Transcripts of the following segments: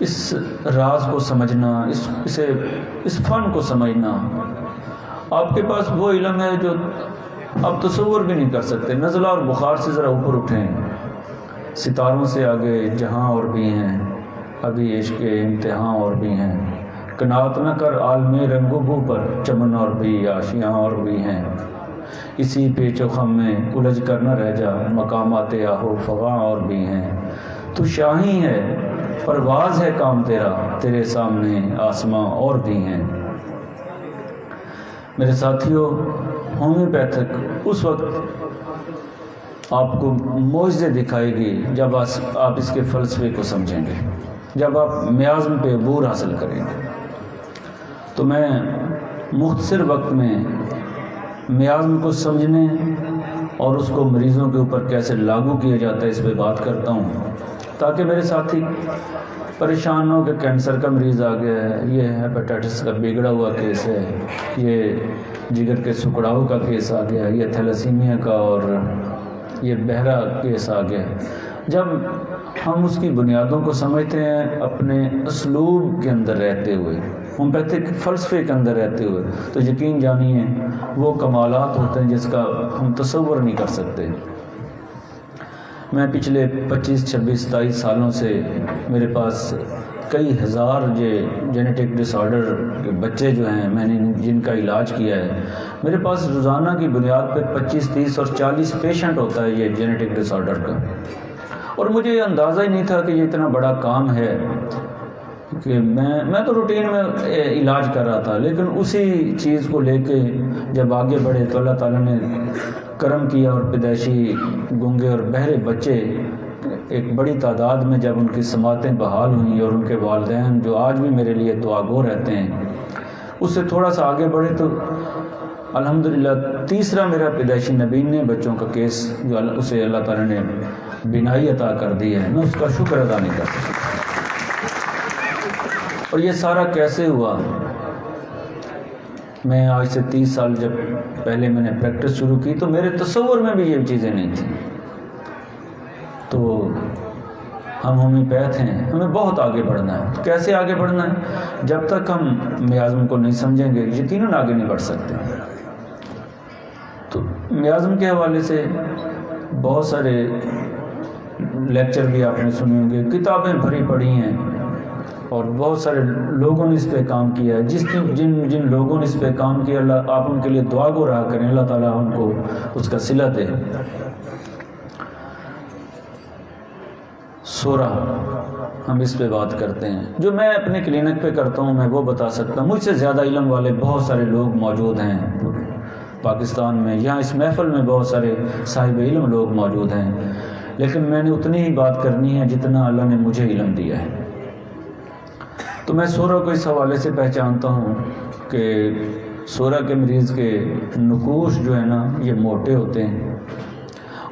اس راز کو سمجھنا، اس فن کو سمجھنا، آپ کے پاس وہ علم ہے جو آپ تصور بھی نہیں کر سکتے۔ نزلہ اور بخار سے ذرا اوپر اٹھیں، ستاروں سے آگے جہاں اور بھی ہیں، ابھی عشق کے امتحان اور بھی ہیں، قناعت نہ کر عالم رنگ و بو پر، چمن اور بھی آشیاں اور بھی ہیں، اسی پیچ و خم میں الجھ کر نہ رہ جا، مقامات آہو فغاں اور بھی ہیں، تو شاہی ہے پرواز ہے کام تیرا، تیرے سامنے آسماں اور بھی ہیں۔ میرے ساتھیوں، ہومیوپیتھک اس وقت آپ کو معجزے دکھائے گی جب آپ اس کے فلسفے کو سمجھیں گے، جب آپ میازم پہ عبور حاصل کریں گے۔ تو میں مختصر وقت میں میازم کو سمجھنے اور اس کو مریضوں کے اوپر کیسے لاگو کیا جاتا ہے اس پہ بات کرتا ہوں، تاکہ میرے ساتھی پریشان ہو کہ کینسر کا مریض آ گیا ہے، یہ ہیپیٹائٹس کا بگڑا ہوا کیس ہے، یہ جگر کے سکڑاؤ کا کیس آ گیا، یہ تھیلاسیمیا کا اور یہ بہرا کیس آ گیا۔ جب ہم اس کی بنیادوں کو سمجھتے ہیں اپنے اسلوب کے اندر رہتے ہوئے، ہومیوپیتھک فلسفے کے اندر رہتے ہوئے، تو یقین جانیے وہ کمالات ہوتے ہیں جس کا ہم تصور نہیں کر سکتے۔ میں پچھلے 25، 26، 27 سالوں سے میرے پاس کئی ہزار جینیٹک ڈس آرڈر کے بچے جو ہیں میں نے جن کا علاج کیا ہے، میرے پاس روزانہ کی بنیاد پہ 25، 30 اور 40 پیشنٹ ہوتا ہے یہ جینیٹک ڈس آرڈر کا، اور مجھے یہ اندازہ ہی نہیں تھا کہ یہ اتنا بڑا کام ہے کہ میں تو روٹین میں علاج کر رہا تھا، لیکن اسی چیز کو لے کے جب آگے بڑھے تو اللہ تعالیٰ نے کرم کیا اور پیدائشی گونگے اور بہرے بچے ایک بڑی تعداد میں جب ان کی سماعتیں بحال ہوئیں اور ان کے والدین جو آج بھی میرے لیے دعا گو رہتے ہیں، اس سے تھوڑا سا آگے بڑھے تو الحمدللہ تیسرا میرا پیدائشی نبینے بچوں کا کیس جو اسے اللہ تعالیٰ نے بینائی عطا کر دی ہے، میں اس کا شکر ادا نہیں کر سکتا۔ اور یہ سارا کیسے ہوا؟ میں آج سے 30 سال جب پہلے میں نے پریکٹس شروع کی تو میرے تصور میں بھی یہ چیزیں نہیں تھیں۔ تو ہم ہومیوپیتھ ہیں، ہمیں بہت آگے بڑھنا ہے۔ کیسے آگے بڑھنا ہے؟ جب تک ہم میازم کو نہیں سمجھیں گے یقیناً آگے نہیں بڑھ سکتے۔ تو میازم کے حوالے سے بہت سارے لیکچر بھی آپ نے سنے ہوں گے، کتابیں بھری پڑھی ہیں، اور بہت سارے لوگوں نے اس پہ کام کیا ہے۔ جن لوگوں نے اس پہ کام کیا، اللہ آپ ان کے لیے دعا گو رہا کریں، اللہ تعالیٰ ان کو اس کا صلہ دے۔ سورہ ہم اس پہ بات کرتے ہیں، جو میں اپنے کلینک پہ کرتا ہوں میں وہ بتا سکتا ہوں۔ مجھ سے زیادہ علم والے بہت سارے لوگ موجود ہیں پاکستان میں، یہاں اس محفل میں بہت سارے صاحب علم لوگ موجود ہیں، لیکن میں نے اتنی ہی بات کرنی ہے جتنا اللہ نے مجھے علم دیا ہے۔ تو میں سورہ کو اس حوالے سے پہچانتا ہوں کہ سورہ کے مریض کے نقوش جو ہے نا یہ موٹے ہوتے ہیں،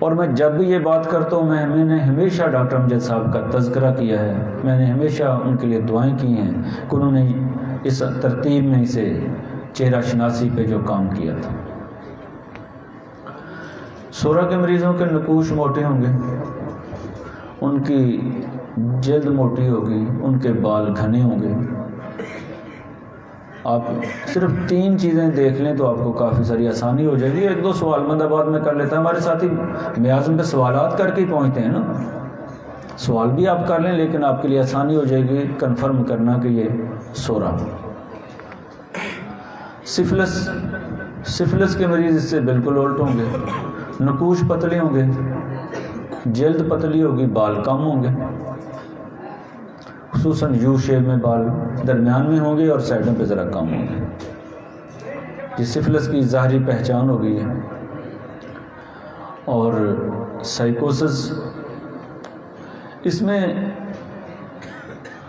اور میں جب بھی یہ بات کرتا ہوں میں نے ہمیشہ ڈاکٹر امجد صاحب کا تذکرہ کیا ہے، میں نے ہمیشہ ان کے لیے دعائیں کی ہیں کہ انہوں نے اس ترتیب میں اسے چہرہ شناسی پہ جو کام کیا تھا۔ سورہ کے مریضوں کے نقوش موٹے ہوں گے، ان کی جلد موٹی ہوگی، ان کے بال گھنے ہوں گے۔ آپ صرف 3 چیزیں دیکھ لیں تو آپ کو کافی ساری آسانی ہو جائے گی۔ 1-2 سوال مند آباد میں کر لیتا ہے، ہمارے ساتھی میازم پہ سوالات کر کے ہی پہنچتے ہیں نا، سوال بھی آپ کر لیں لیکن آپ کے لیے آسانی ہو جائے گی کنفرم کرنا کہ یہ سورہ۔ سفلس کے مریض اس سے بالکل الٹ ہوں گے، نقوش پتلے ہوں گے، جلد پتلی ہوگی، بال کم ہوں گے، خصوصاً یو شیپ میں بال درمیان میں ہوں گے اور سائڈوں پہ ذرا کم ہوں گے۔ یہ سفلس کی ظاہری پہچان ہو گئی ہے۔ اور سائیکوسس، اس میں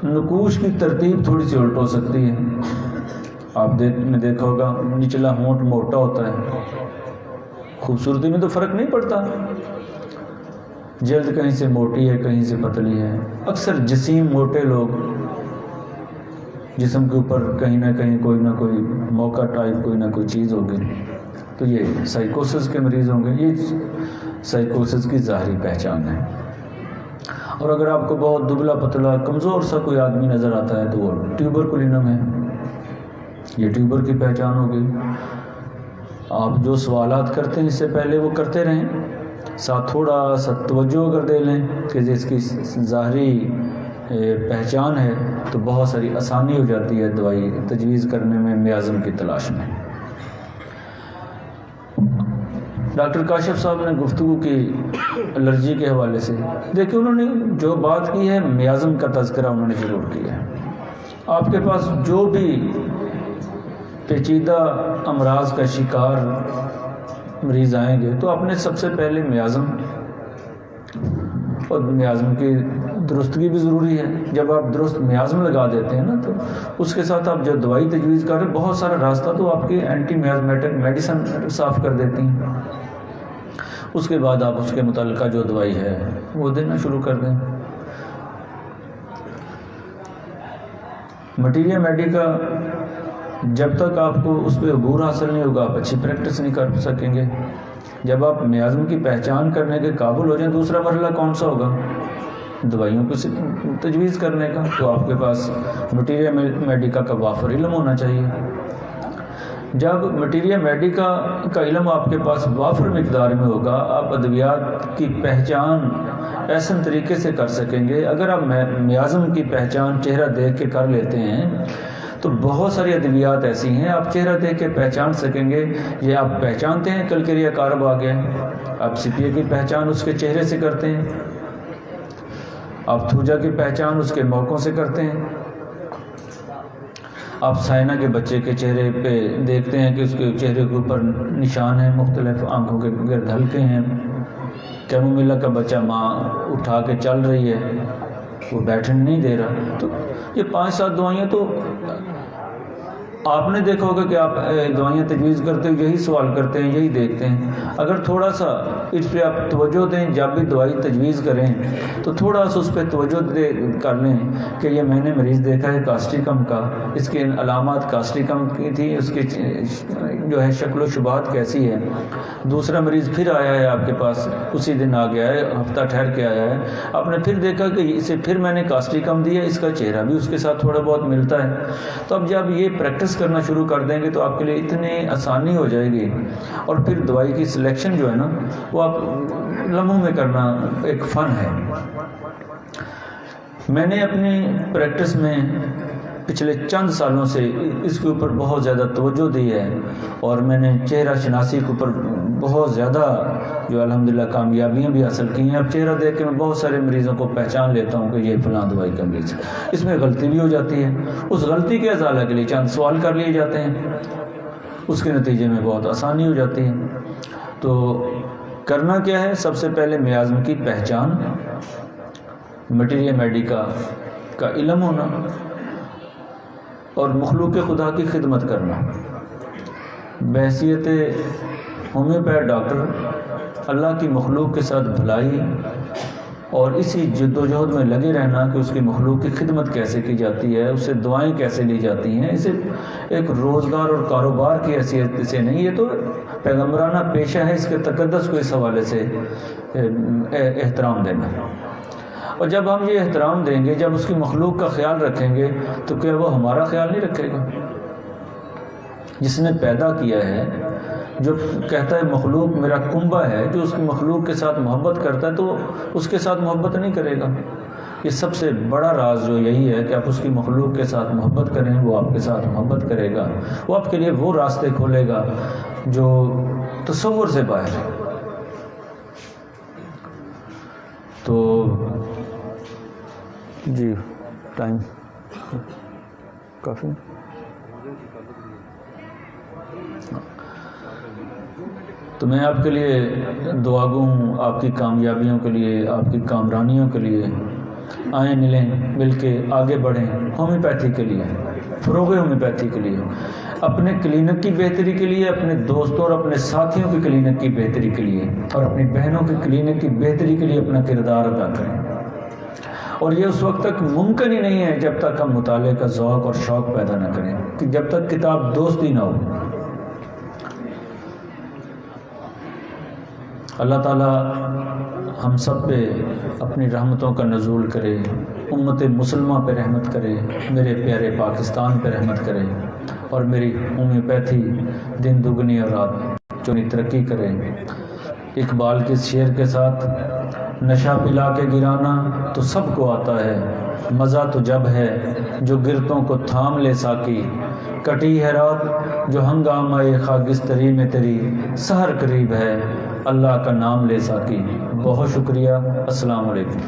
نقوش کی ترتیب تھوڑی سی الٹ ہو سکتی ہے۔ آپ نے دیکھا ہوگا نچلا ہونٹ موٹا ہوتا ہے، خوبصورتی میں تو فرق نہیں پڑتا، جلد کہیں سے موٹی ہے کہیں سے پتلی ہے۔ اکثر جسیم موٹے لوگ، جسم کے اوپر کہیں نہ کہیں کوئی نہ کوئی موقع ٹائپ کوئی نہ کوئی چیز ہوگی، تو یہ سائیکوسس کے مریض ہوں گے۔ یہ سائیکوسس کی ظاہری پہچان ہے۔ اور اگر آپ کو بہت دبلا پتلا کمزور سا کوئی آدمی نظر آتا ہے تو وہ ٹیوبرکلینم ہے، یہ ٹیوبر کی پہچان ہوگی۔ آپ جو سوالات کرتے ہیں اس سے پہلے وہ کرتے رہیں، ساتھ تھوڑا سا توجہ اگر دے لیں کہ جس کی ظاہری پہچان ہے تو بہت ساری آسانی ہو جاتی ہے دوائی تجویز کرنے میں میازم کی تلاش میں۔ ڈاکٹر کاشف صاحب نے گفتگو کی الرجی کے حوالے سے، دیکھیں انہوں نے جو بات کی ہے میازم کا تذکرہ انہوں نے ضرور کیا ہے۔ آپ کے پاس جو بھی پیچیدہ امراض کا شکار مریض آئیں گے تو آپ نے سب سے پہلے میازم، اور میازم کی درستگی بھی ضروری ہے۔ جب آپ درست میازم لگا دیتے ہیں نا تو اس کے ساتھ آپ جو دوائی تجویز کر رہے ہیں بہت سارا راستہ تو آپ کی اینٹی میازمیٹک میڈیسن صاف کر دیتی ہیں۔ اس کے بعد آپ اس کے متعلقہ جو دوائی ہے وہ دینا شروع کر دیں۔ مٹیریا میڈیکا جب تک آپ کو اس پہ عبور حاصل نہیں ہوگا آپ اچھی پریکٹس نہیں کر سکیں گے۔ جب آپ میازم کی پہچان کرنے کے قابل ہو جائیں دوسرا مرحلہ کون سا ہوگا؟ دوائیوں کو تجویز کرنے کا۔ تو آپ کے پاس مٹیریا میڈیکا کا وافر علم ہونا چاہیے۔ جب مٹیریا میڈیکا کا علم آپ کے پاس وافر مقدار میں ہوگا آپ ادویات کی پہچان احسن طریقے سے کر سکیں گے۔ اگر آپ میازم کی پہچان چہرہ دیکھ کے کر لیتے ہیں تو بہت ساری ادویات ایسی ہیں آپ چہرہ دیکھ کے پہچان سکیں گے۔ یہ آپ پہچانتے ہیں کلکریا کارب آ گیا، آپ سپیے کی پہچان اس کے چہرے سے کرتے ہیں، آپ تھوجا کی پہچان اس کے موقعوں سے کرتے ہیں، آپ سائنا کے بچے کے چہرے پہ دیکھتے ہیں کہ اس کے چہرے کے اوپر نشان ہیں مختلف، آنکھوں کے گرد ہلکے ہیں۔ کیمومیلا کا بچہ ماں اٹھا کے چل رہی ہے، وہ بیٹھنے نہیں دے رہا۔ تو یہ 5-7 دوائیاں تو آپ نے دیکھا ہوگا کہ آپ دوائیاں تجویز کرتے ہو یہی سوال کرتے ہیں، یہی دیکھتے ہیں۔ اگر تھوڑا سا اس پہ آپ توجہ دیں جب بھی دوائی تجویز کریں تو تھوڑا سا اس پہ توجہ کر لیں کہ یہ میں نے مریض دیکھا ہے کاسٹیکم کا، اس کے علامات کاسٹیکم کی تھی، اس کی جو ہے شکل و شباہت کیسی ہے۔ دوسرا مریض پھر آیا ہے آپ کے پاس، اسی دن آ گیا ہے، ہفتہ ٹھہر کے آیا ہے، آپ نے پھر دیکھا کہ اسے پھر میں نے کاسٹیکم دیا، اس کا چہرہ بھی اس کے ساتھ تھوڑا بہت ملتا ہے۔ تو اب جب یہ پریکٹس کرنا شروع کر دیں گے تو آپ کے لیے اتنی آسانی ہو جائے گی، اور پھر دوائی کی سلیکشن جو ہے نا وہ آپ لمحوں میں کرنا ایک فن ہے۔ میں نے اپنی پریکٹس میں پچھلے چند سالوں سے اس کے اوپر بہت زیادہ توجہ دی ہے، اور میں نے چہرہ شناسی کے اوپر بہت زیادہ جو الحمدللہ کامیابیاں بھی حاصل کی ہیں۔ اب چہرہ دیکھ کے میں بہت سارے مریضوں کو پہچان لیتا ہوں کہ یہ فلاں دوائی کا مریض ہے۔ اس میں غلطی بھی ہو جاتی ہے، اس غلطی کے ازالہ کے لیے چند سوال کر لیے جاتے ہیں، اس کے نتیجے میں بہت آسانی ہو جاتی ہے۔ تو کرنا کیا ہے؟ سب سے پہلے میازم کی پہچان، مٹیریا میڈیکا کا علم ہونا، اور مخلوق خدا کی خدمت کرنا۔ بحیثیت ہومیوپیتھ ڈاکٹر اللہ کی مخلوق کے ساتھ بھلائی اور اسی جد و جہد میں لگے رہنا کہ اس کی مخلوق کی خدمت کیسے کی جاتی ہے، اسے دعائیں کیسے لی جاتی ہیں، اسے ایک روزگار اور کاروبار کی حیثیت سے نہیں، یہ تو پیغمبرانہ پیشہ ہے، اس کے تقدس کو اس حوالے سے احترام دینا۔ اور جب ہم یہ احترام دیں گے، جب اس کی مخلوق کا خیال رکھیں گے تو کیا وہ ہمارا خیال نہیں رکھے گا؟ جس نے پیدا کیا ہے، جو کہتا ہے مخلوق میرا کنبہ ہے، جو اس کی مخلوق کے ساتھ محبت کرتا ہے تو اس کے ساتھ محبت نہیں کرے گا۔ یہ سب سے بڑا راز جو یہی ہے کہ آپ اس کی مخلوق کے ساتھ محبت کریں، وہ آپ کے ساتھ محبت کرے گا، وہ آپ کے لیے وہ راستے کھولے گا جو تصور سے باہر ہے۔ تو جی ٹائم کافی، تو میں آپ کے لیے دعا گو ہوں، آپ کی کامیابیوں کے لیے، آپ کی کامرانیوں کے لیے۔ آئیں ملیں، مل کے آگے بڑھیں ہومیوپیتھی کے لیے، فروغ ہومیوپیتھی کے لیے، اپنے کلینک کی بہتری کے لیے، اپنے دوستوں اور اپنے ساتھیوں کی کلینک کی بہتری کے لیے، اور اپنی بہنوں کی کلینک کی بہتری کے لیے اپنا کردار ادا کریں۔ اور یہ اس وقت تک ممکن ہی نہیں ہے جب تک ہم مطالعے کا ذوق اور شوق پیدا نہ کریں، کہ جب تک کتاب دوستی نہ ہو۔ اللہ تعالی ہم سب پہ اپنی رحمتوں کا نزول کرے، امت مسلمہ پہ رحمت کرے، میرے پیارے پاکستان پہ رحمت کرے، اور میری ہومیوپیتھی دن دگنی اور رات چونی ترقی کرے۔ اقبال کے شعر کے ساتھ، نشہ پلا کے گرانا تو سب کو آتا ہے، مزہ تو جب ہے جو گرتوں کو تھام لے ساکی، کٹی ہے رات جو ہنگامہ خاکستری میں تیری سحر قریب ہے، اللہ کا نام لے ساکی۔ بہت شکریہ، السلام علیکم۔